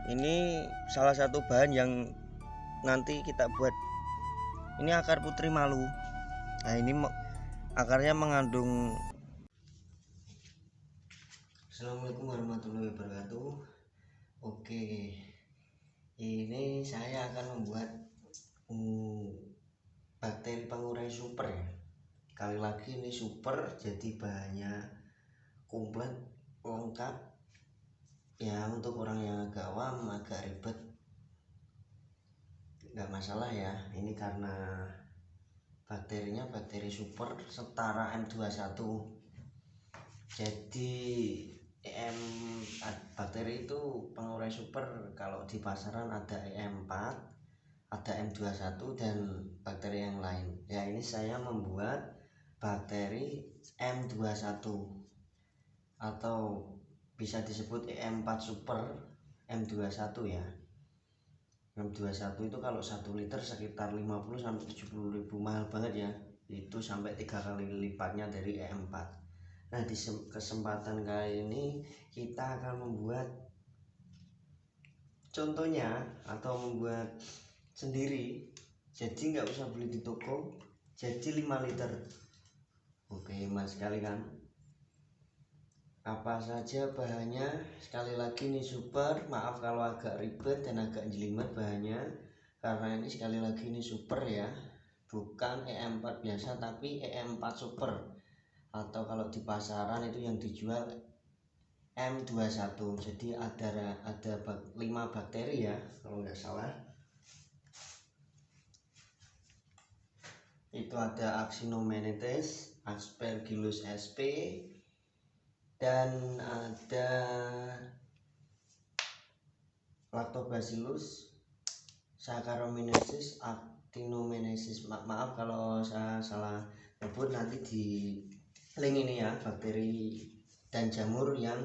Ini salah satu bahan yang nanti kita buat. Ini akar putri malu. Nah, ini akarnya mengandung. Assalamualaikum warahmatullahi wabarakatuh. Oke, ini saya akan membuat bakteri pengurai super ya. Kali lagi ini super, jadi bahannya komplit lengkap ya. Untuk orang yang agak awam, agak ribet, nggak masalah ya. Ini karena bakterinya bakteri super setara M21. Jadi bakteri itu pengurai super kalau di pasaran ada EM4, ada M21 dan bakteri yang lain. Ya, ini saya membuat bakteri M21 atau bisa disebut EM4 super M21 ya. M21 itu kalau 1 liter sekitar 50 sampai 70 ribu, mahal banget ya. Itu sampai 3 kali lipatnya dari EM4. Nah, di kesempatan kali ini kita akan membuat contohnya atau membuat sendiri. Jadi nggak usah beli di toko. Jadi 5 liter. Oke, mas sekali kan. Apa saja bahannya? Sekali lagi ini super. Maaf kalau agak ribet dan agak jelimet bahannya, karena ini sekali lagi ini super ya, bukan EM4 biasa tapi EM4 super, atau kalau di pasaran itu yang dijual M21. Jadi ada 5 bakteri ya kalau nggak salah. Itu ada Actinomycetes, Aspergillus sp, dan ada Lactobacillus, Saccharomyces, Actinomycetes. Maaf kalau saya salah nyebut, nanti di link ini ya bakteri dan jamur yang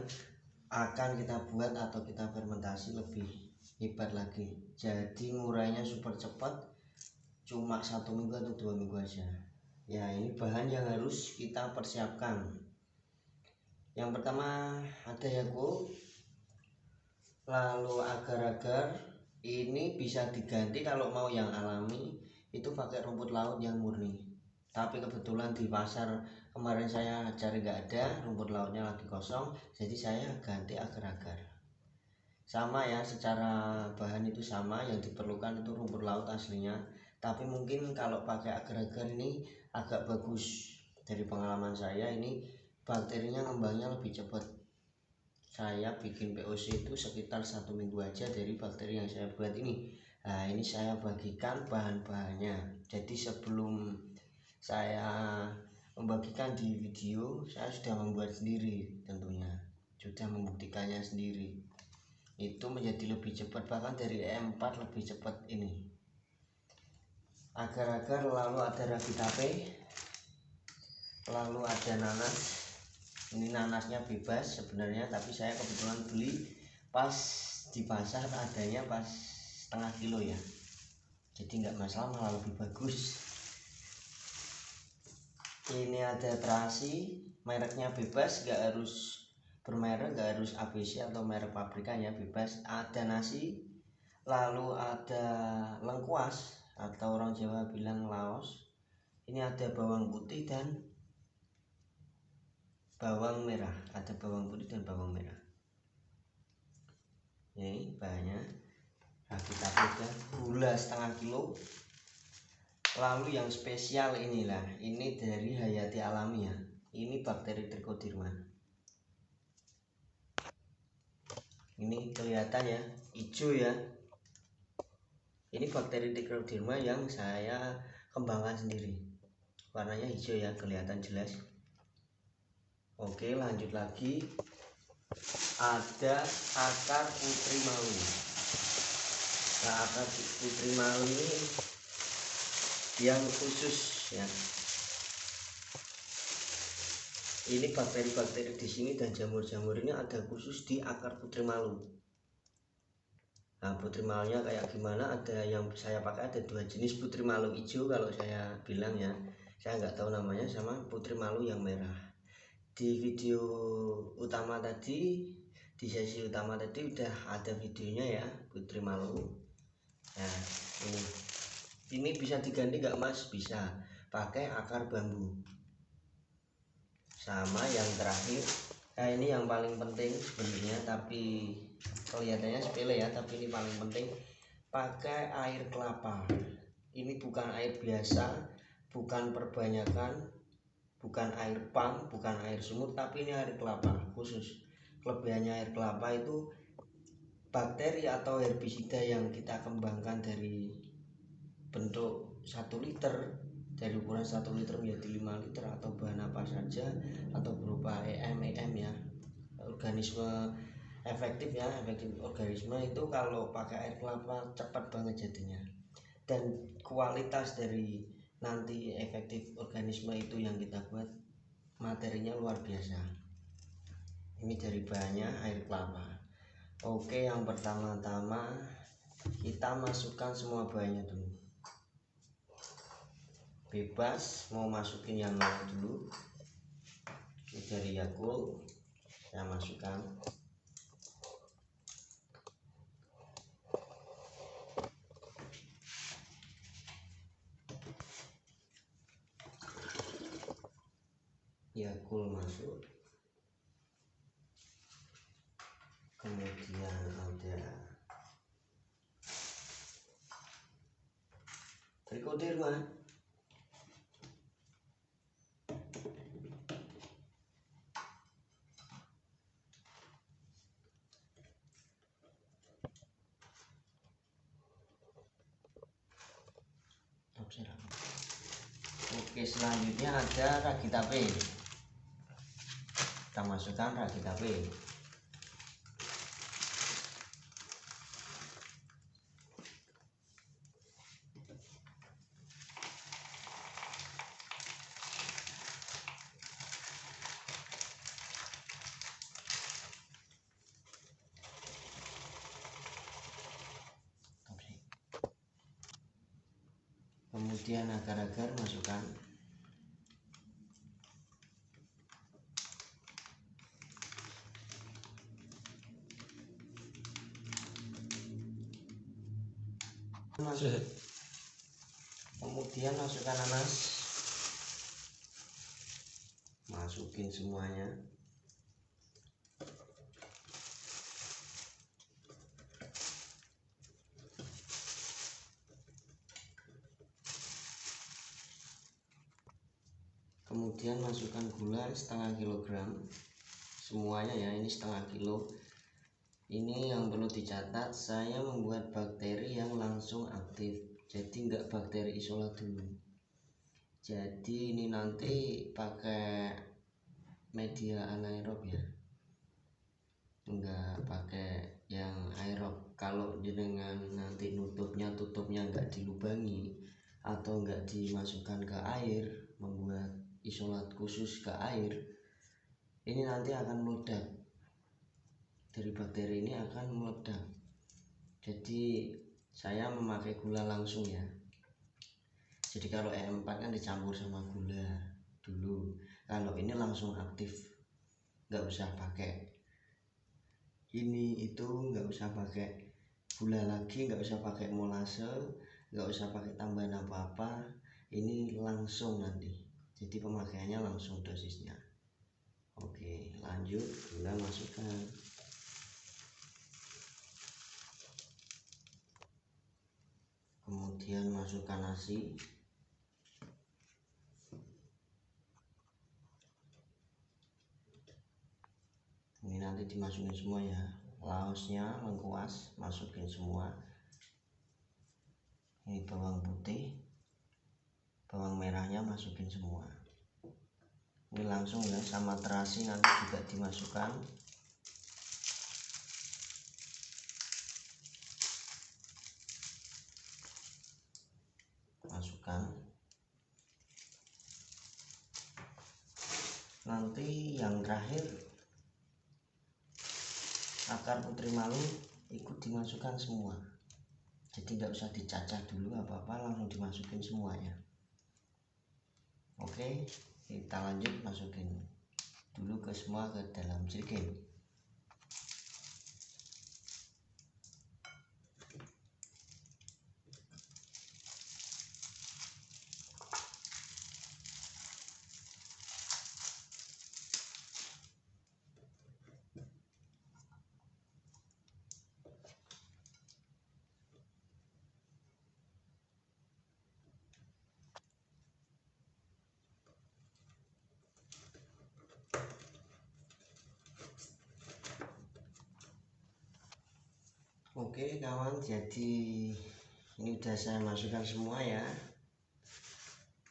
akan kita buat atau kita fermentasi lebih hebat lagi. Jadi ngurainya super cepat, cuma 1 minggu atau 2 minggu aja ya. Ini bahan yang harus kita persiapkan. Yang pertama ada Yakult, lalu agar-agar. Ini bisa diganti kalau mau yang alami itu pakai rumput laut yang murni, tapi kebetulan di pasar kemarin saya cari nggak ada, rumput lautnya lagi kosong, jadi saya ganti agar-agar. Sama ya, secara bahan itu sama, yang diperlukan itu rumput laut aslinya, tapi mungkin kalau pakai agar-agar ini agak bagus. Dari pengalaman saya ini bakterinya ngembangnya lebih cepat. Saya bikin POC itu sekitar 1 minggu aja dari bakteri yang saya buat ini. Nah, ini saya bagikan bahan-bahannya. Jadi sebelum saya membagikan di video, saya sudah membuat sendiri tentunya, sudah membuktikannya sendiri. Itu menjadi lebih cepat, bahkan dari EM4 lebih cepat ini. Agar-agar, lalu ada ragi tape, lalu ada nanas. Ini nanasnya bebas sebenarnya, tapi saya kebetulan beli pas di pasar, adanya pas setengah kilo ya, jadi nggak masalah, malah lebih bagus. Ini ada terasi, mereknya bebas, nggak harus bermerek, nggak harus ABC atau merek pabrikan ya, bebas. Ada nasi, lalu ada lengkuas atau orang Jawa bilang laos. Ini ada bawang putih dan bawang merah, ada bawang putih dan bawang merah. Ini bahannya. Nah, kita pegang gula setengah kilo. Lalu yang spesial inilah, ini dari Hayati Alami ya. Ini bakteri Trichoderma. Ini kelihatan ya, hijau ya. Ini bakteri Trichoderma yang saya kembangkan sendiri. Warnanya hijau ya, kelihatan jelas. Oke, lanjut lagi. Ada akar putri malu. Nah, akar putri malu ini yang khusus ya. Ini bakteri-bakteri di sini dan jamur-jamur ini ada khusus di akar putri malu. Nah, putri malunya kayak gimana? Ada yang saya pakai, ada 2 jenis putri malu hijau kalau saya bilang ya. Saya nggak tahu namanya, sama putri malu yang merah. Di video utama tadi di sesi utama tadi udah ada videonya ya, putri malu. Nah ini bisa diganti nggak mas? Bisa, pakai akar bambu. Sama yang terakhir, ini yang paling penting sebenarnya, tapi kelihatannya sepele ya, tapi ini paling penting, pakai air kelapa. Ini bukan air biasa, bukan perbanyakan, bukan air pump, bukan air sumur, tapi ini air kelapa khusus. Kelebihannya air kelapa itu bakteri atau herbisida yang kita kembangkan dari bentuk 1 liter, dari ukuran 1 liter menjadi 5 liter atau bahan apa saja, atau berupa EM ya, organisme efektif ya, efektif organisme itu kalau pakai air kelapa cepat banget jadinya. Dan kualitas dari nanti efektif organisme itu yang kita buat materinya luar biasa. Ini dari bahannya air kelapa. Oke, yang pertama-tama kita masukkan semua bahannya dulu. Bebas mau masukin yang mana dulu. Ini dari Yakult saya masukkan. Yakult masuk. Kemudian ada Trichoderma. Oke, selanjutnya ada Ragitape. Kita masukkan Ragitape. Kemudian agar-agar masukkan. Kemudian masukkan nanas. Masukin semuanya. Kemudian masukkan gula setengah kilogram semuanya ya, ini setengah kilo. Ini yang perlu dicatat, saya membuat bakteri yang langsung aktif, jadi enggak bakteri isolat dulu. Jadi ini nanti pakai media anaerob ya, enggak pakai yang aerob. Kalau dengan nanti tutupnya enggak dilubangi atau enggak dimasukkan ke air, membuat isolat khusus ke air, ini nanti akan meledak. Dari bakteri ini akan meledak. Jadi saya memakai gula langsung ya. Jadi kalau E4 kan dicampur sama gula dulu, kalau ini langsung aktif, nggak usah pakai ini itu, nggak usah pakai gula lagi, nggak usah pakai molase, nggak usah pakai tambahan apa-apa, ini langsung nanti. Jadi pemakaiannya langsung dosisnya. Oke, lanjut, gula masukkan. Kemudian masukkan nasi. Ini nanti dimasukin semua ya. Laosnya, lengkuas, masukin semua. Ini bawang putih, bawang merahnya masukin semua. Ini langsung ya, sama terasi nanti juga dimasukkan. Masukkan. Nanti yang terakhir akar putri malu ikut dimasukkan semua. Jadi nggak usah dicacah dulu apa-apa, langsung dimasukin semuanya. Oke, kita lanjut masukin dulu ke semua ke dalam jerigen. Oke kawan, jadi ini udah saya masukkan semua ya.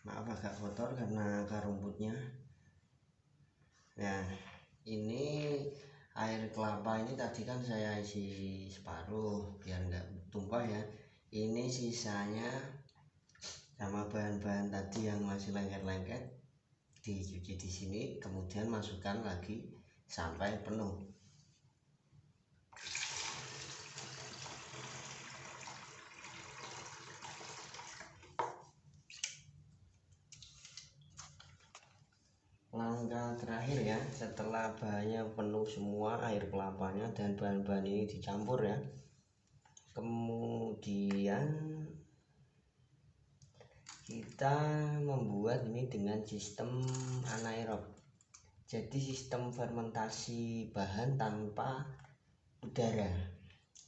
Maaf agak kotor karena akar rumputnya. Nah, ini air kelapa ini tadi kan saya isi separuh biar nggak tumpah ya. Ini sisanya sama bahan-bahan tadi yang masih lengket-lengket dicuci di sini, kemudian masukkan lagi sampai penuh. Langkah terakhir ya, setelah bahannya penuh semua, air kelapanya dan bahan-bahan ini dicampur ya, kemudian kita membuat ini dengan sistem anaerob. Jadi sistem fermentasi bahan tanpa udara.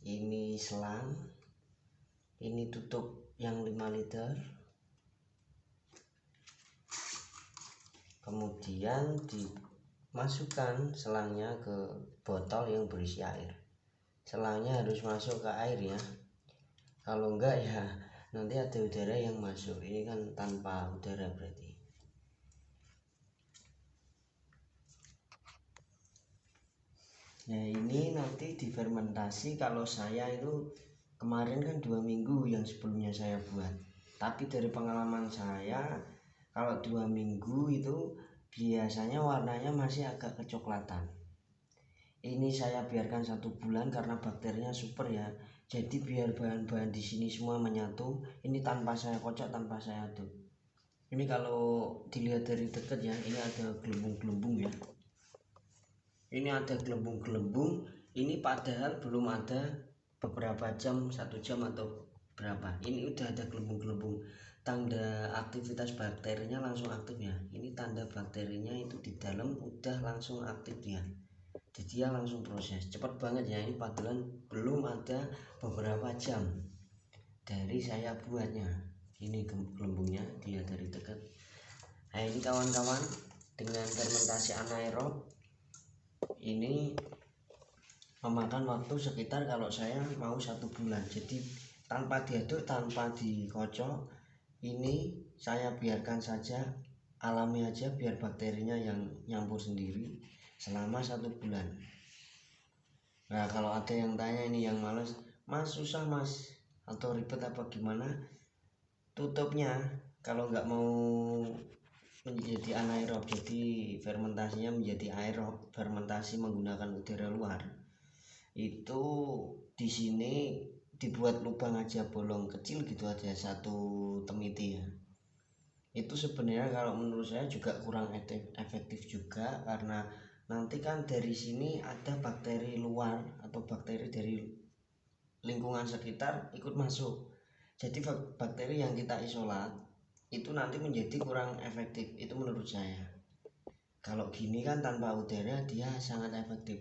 Ini selang, ini tutup yang 5 liter, kemudian dimasukkan selangnya ke botol yang berisi air. Selangnya harus masuk ke air ya, kalau enggak ya nanti ada udara yang masuk. Ini kan tanpa udara berarti. Nah ini nanti difermentasi. Kalau saya itu kemarin kan 2 minggu yang sebelumnya saya buat, tapi dari pengalaman saya kalau 2 minggu itu biasanya warnanya masih agak kecoklatan. Ini saya biarkan 1 bulan karena bakterinya super ya. Jadi biar bahan-bahan di sini semua menyatu. Ini tanpa saya kocok, tanpa saya aduk. Ini kalau dilihat dari dekat ya, ini ada gelembung-gelembung ya. Ini ada gelembung-gelembung. Ini padahal belum ada beberapa jam, 1 jam atau berapa. Ini udah ada gelembung-gelembung. Tanda aktivitas bakterinya langsung aktif ya. Ini tanda bakterinya itu di dalam udah langsung aktif ya. Jadi dia langsung proses, cepat banget ya. Ini padahal belum ada beberapa jam dari saya buatnya. Ini gelembungnya, dia dari dekat. Nah ini kawan-kawan, dengan fermentasi anaerob ini memakan waktu sekitar kalau saya mau 1 bulan. Jadi tanpa diaduk, tanpa dikocok, ini saya biarkan saja alami aja biar bakterinya yang nyampur sendiri selama 1 bulan. Nah kalau ada yang tanya ini yang males, mas susah mas atau ribet apa gimana, tutupnya kalau nggak mau menjadi anaerob, jadi fermentasinya menjadi aerob, fermentasi menggunakan udara luar, itu di sini dibuat lubang aja, bolong kecil gitu aja, 1 temiti ya. Itu sebenarnya kalau menurut saya juga kurang efektif juga, karena nanti kan dari sini ada bakteri luar atau bakteri dari lingkungan sekitar ikut masuk. Jadi bakteri yang kita isolat itu nanti menjadi kurang efektif, itu menurut saya. Kalau gini kan tanpa udara dia sangat efektif.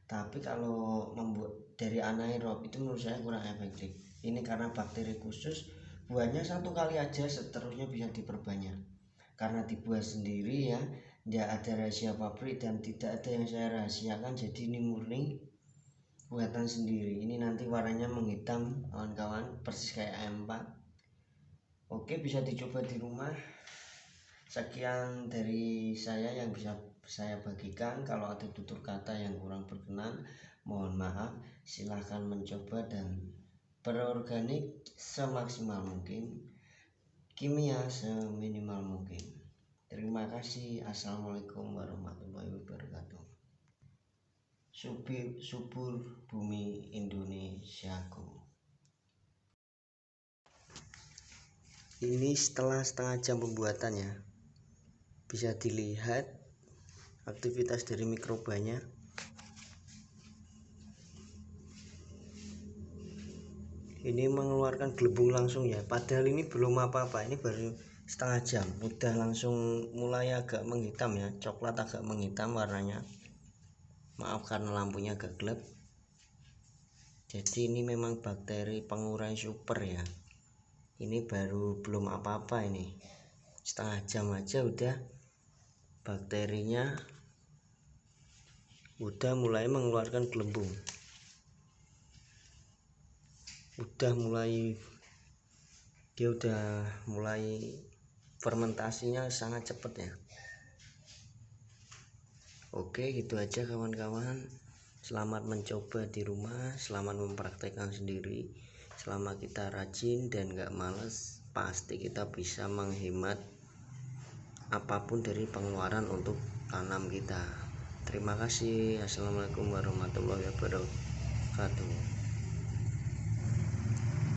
Tapi kalau membuat dari anaerob itu menurut saya kurang efektif. Ini karena bakteri khusus, buahnya 1 kali aja, seterusnya bisa diperbanyak. Karena dibuat sendiri ya, tidak ada rahasia pabrik dan tidak ada yang saya rahasiakan. Jadi ini murni buatan sendiri. Ini nanti warnanya menghitam kawan-kawan, persis kayak AM4. Oke, bisa dicoba di rumah. Sekian dari saya yang bisa saya bagikan. Kalau ada tutur kata yang kurang berkenan, mohon maaf. Silahkan mencoba dan berorganik semaksimal mungkin, kimia seminimal mungkin. Terima kasih. Assalamualaikum warahmatullahi wabarakatuh. Subur bumi Indonesiaku. Ini setelah setengah jam pembuatannya, bisa dilihat aktivitas dari mikrobanya. Ini mengeluarkan gelembung langsung ya, padahal ini belum apa-apa, ini baru setengah jam udah langsung mulai agak menghitam ya, coklat agak menghitam warnanya. Maaf karena lampunya agak gelap. Jadi ini memang bakteri pengurai super ya. Ini baru belum apa-apa, ini setengah jam aja udah bakterinya udah mulai mengeluarkan gelembung. udah mulai fermentasinya sangat cepat ya. Oke, gitu aja kawan-kawan. Selamat mencoba di rumah, selamat mempraktekkan sendiri. Selama kita rajin dan gak males, pasti kita bisa menghemat apapun dari pengeluaran untuk tanam kita. Terima kasih. Assalamualaikum warahmatullahi wabarakatuh.